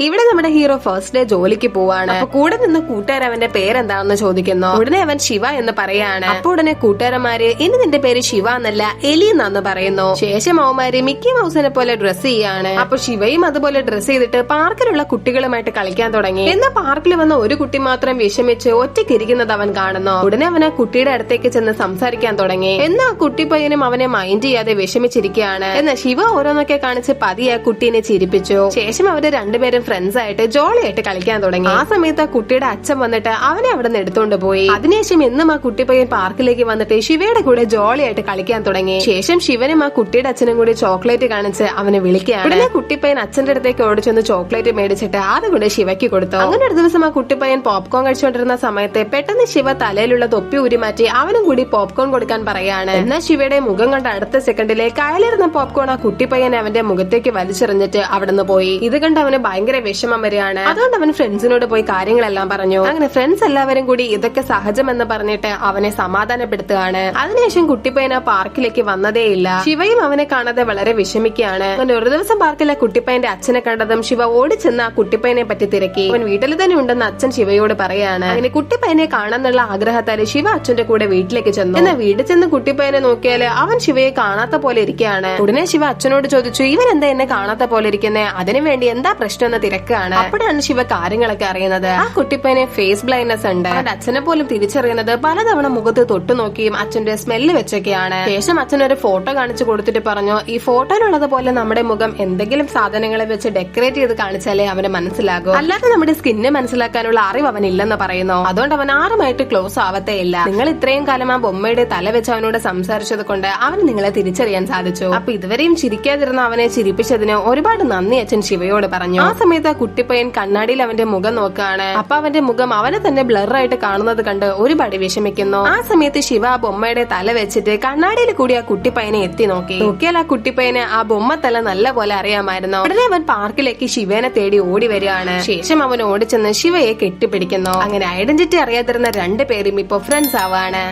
ഇവിടെ നമ്മുടെ hero first day ജോലിക്ക് പോവാണ്. അപ്പൊ കൂടെ നിന്ന് കൂട്ടുകാർ അവന്റെ പേരെന്താണെന്ന് ചോദിക്കുന്നു. ഉടനെ അവൻ ശിവ എന്ന് പറയാണ്. അപ്പൊ ഉടനെ കൂട്ടുകാരന്മാര് ഇനി നിന്റെ പേര് ശിവ എന്നല്ല എലി എന്നാന്ന് പറയുന്നു. ശേഷം അവന്മാര് മിക്കി മൗസിനെ പോലെ ഡ്രസ് ചെയ്യാണ്. അപ്പൊ ശിവയും അതുപോലെ ഡ്രസ് ചെയ്തിട്ട് പാർക്കിലുള്ള കുട്ടികളുമായിട്ട് കളിക്കാൻ തുടങ്ങി. എന്നാൽ പാർക്കിൽ വന്ന ഒരു കുട്ടി മാത്രം വിഷമിച്ച് ഒറ്റയ്ക്കിരിക്കുന്നത് അവൻ കാണുന്നു. ഉടനെ അവൻ ആ കുട്ടിയുടെ അടുത്തേക്ക് ചെന്ന് സംസാരിക്കാൻ തുടങ്ങി. എന്നാ ആ കുട്ടി പയ്യനും അവനെ മൈൻഡ് ചെയ്യാതെ വിഷമിച്ചിരിക്കുകയാണ്. എന്നാൽ ശിവ ഓരോന്നൊക്കെ കാണിച്ച് പതിയെ ആ കുട്ടീനെ ചിരിപ്പിച്ചു. ശേഷം അവര് രണ്ടുപേരും ഫ്രണ്ട്സ് ആയിട്ട് ജോളിയായിട്ട് കളിക്കാൻ തുടങ്ങി. ആ സമയത്ത് ആ കുട്ടിയുടെ അച്ഛൻ വന്നിട്ട് അവനെ അവിടെ നിന്ന് എടുത്തോണ്ട് പോയി. അതിനുശേഷം എന്നും ആ കുട്ടി പയ്യൻ പാർക്കിലേക്ക് വന്നിട്ട് ശിവയുടെ കൂടെ ജോളിയായിട്ട് കളിക്കാൻ തുടങ്ങി. ശേഷം ശിവനും ആ കുട്ടിയുടെ അച്ഛനും കൂടി ചോക്ലേറ്റ് കാണിച്ച് അവനെ വിളിക്കുകയാണ്. ഉടനെ കുട്ടിപ്പയ്യൻ അച്ഛന്റെ അടുത്തേക്ക് ഓടിച്ചൊന്ന് ചോക്ലേറ്റ് മേടിച്ചിട്ട് അതുകൊണ്ട് ശിവയ്ക്ക് കൊടുത്തു. അങ്ങനെ ഒരു ദിവസം ആ കുട്ടിപ്പയ്യൻ പോപ്കോൺ കഴിച്ചുകൊണ്ടിരുന്ന സമയത്ത് പെട്ടെന്ന് ശിവ തലയിലുള്ള തൊപ്പി ഊരി മാറ്റി അവനും കൂടി പോപ്കോൺ കൊടുക്കാൻ പറയാണ്. എന്നാൽ ശിവയുടെ മുഖം കണ്ട അടുത്ത സെക്കൻഡിലെ കയ്യിലിരുന്ന പോപ്കോൺ ആ കുട്ടിപ്പയ്യൻ അവന്റെ മുഖത്തേക്ക് വലിച്ചെറിഞ്ഞിട്ട് അവിടുന്ന് പോയി. ഇത് കണ്ട് അവന് ഭയങ്കര വിഷമം വരികയാണ്. അതുകൊണ്ട് അവൻ ഫ്രണ്ട്സിനോട് പോയി കാര്യങ്ങളെല്ലാം പറഞ്ഞു. അങ്ങനെ ഫ്രണ്ട്സ് എല്ലാവരും കൂടി ഇതൊക്കെ സഹജമെന്ന് പറഞ്ഞിട്ട് അവനെ സമാധാനപ്പെടുത്തുകയാണ്. അതിനുശേഷം കുട്ടിപ്പയ്യൻ ആ പാർക്കിലേക്ക് വന്നതേയില്ല. ശിവയും അവനെ കാണാതെ വളരെ വിഷമിക്കുകയാണ്. അങ്ങനെ ഒരു ദിവസം പാർക്കിലെ കുട്ടിപ്പയ്യന്റെ അച്ഛനെ കണ്ടതും ശിവ ഓടിച്ചെന്ന് ആ കുട്ടിപ്പയ്യനെ പറ്റി തിരക്കി. അവൻ വീട്ടിൽ തന്നെ ഉണ്ടെന്ന് അച്ഛൻ ശിവയോട് പറയാണ്. അങ്ങനെ കുട്ടിപ്പയ്യനെ കാണാന്നുള്ള ആഗ്രഹത്താല് ശിവ അച്ഛന്റെ കൂടെ വീട്ടിലേക്ക് ചെന്നു. എന്നാൽ വീട്ടിൽ ചെന്ന് കുട്ടിപ്പയ്യനെ നോക്കിയാല് അവൻ ശിവയെ കാണാത്ത പോലെ ഇരിക്കുകയാണ്. ഉടനെ ശിവ അച്ഛനോട് ചോദിച്ചു, ഇവൻ എന്താ എന്നെ കാണാത്ത പോലെ ഇരിക്കുന്നേ, അതിനുവേണ്ടി എന്താ പ്രശ്നം എന്ന് തിരക്കാണ്. അപ്പോഴാണ് ശിവ കാര്യങ്ങളൊക്കെ അറിയുന്നത്. ആ കുട്ടിപ്പയ്യനെ ഫേസ് ബ്ലൈൻഡ്നെസ് ഉണ്ട്. അവന്റെ അച്ഛനെ പോലും തിരിച്ചറിയുന്നത് പലതവണ മുഖത്ത് തൊട്ടു നോക്കിയും അച്ഛന്റെ സ്മെല്ല് വെച്ചൊക്കെയാണ്. ശേഷം അച്ഛനൊരു ഫോട്ടോ കാണിച്ചു കൊടുത്തിട്ട് പറഞ്ഞു, ഈ ഫോട്ടോയിലുള്ളത് പോലെ നമ്മുടെ മുഖം എന്തെങ്കിലും സാധനങ്ങളെ വെച്ച് ഡെക്കറേറ്റ് ചെയ്ത് കാണിച്ചാലേ അവന് മനസ്സിലാകും, അല്ലാതെ നമ്മുടെ സ്കിന്നെ മനസ്സിലാക്കാനുള്ള അറിവ് അവനില്ലെന്ന് പറയുന്നു. അതുകൊണ്ട് അവൻ ആരുമായിട്ട് ക്ലോസ് ആവത്തേ ഇല്ല. നിങ്ങൾ ഇത്രയും കാലം ആ ബൊമ്മയുടെ തല വെച്ച് അവനോട് സംസാരിച്ചത് കൊണ്ട് അവന് നിങ്ങളെ തിരിച്ചറിയാൻ സാധിച്ചു. അപ്പൊ ഇതുവരെയും ചിരിക്കാതിരുന്ന അവനെ ചിരിപ്പിച്ചതിന് ഒരുപാട് നന്ദി അച്ഛൻ ശിവയോട് പറഞ്ഞു. ആ സമയത്ത് ആ കുട്ടിപ്പയ്യൻ കണ്ണാടിയിൽ അവന്റെ മുഖം നോക്കുകയാണ്. അപ്പൊ അവന്റെ മുഖം അവനെ തന്നെ ബ്ലറായിട്ട് കാണുന്നത് കണ്ട് ഒരുപാട് വിഷമിക്കുന്നു. ആ സമയത്ത് ശിവ ആ ബൊമ്മയുടെ തല വെച്ചിട്ട് കണ്ണാടിയിൽ കൂടി ആ കുട്ടിപ്പയ്യനെ എത്തി നോക്കിയാൽ ആ കുട്ടിപ്പയ്യനെ ആ ബൊമ്മ തല നല്ല പോലെ അറിയാമായിരുന്നു. ഉടനെ അവൻ പാർക്കിലേക്ക് ശിവനെ തേടി ഓടി വരികയാണ്. ശേഷം അവൻ ഓടിച്ചെന്ന് ശിവയെ കെട്ടിപ്പിടിക്കുന്നു. അങ്ങനെ ഐഡന്റിറ്റി അറിയാതിരുന്ന രണ്ടുപേരും ഇപ്പൊ ഫ്രണ്ട്സ് ആവാണ്.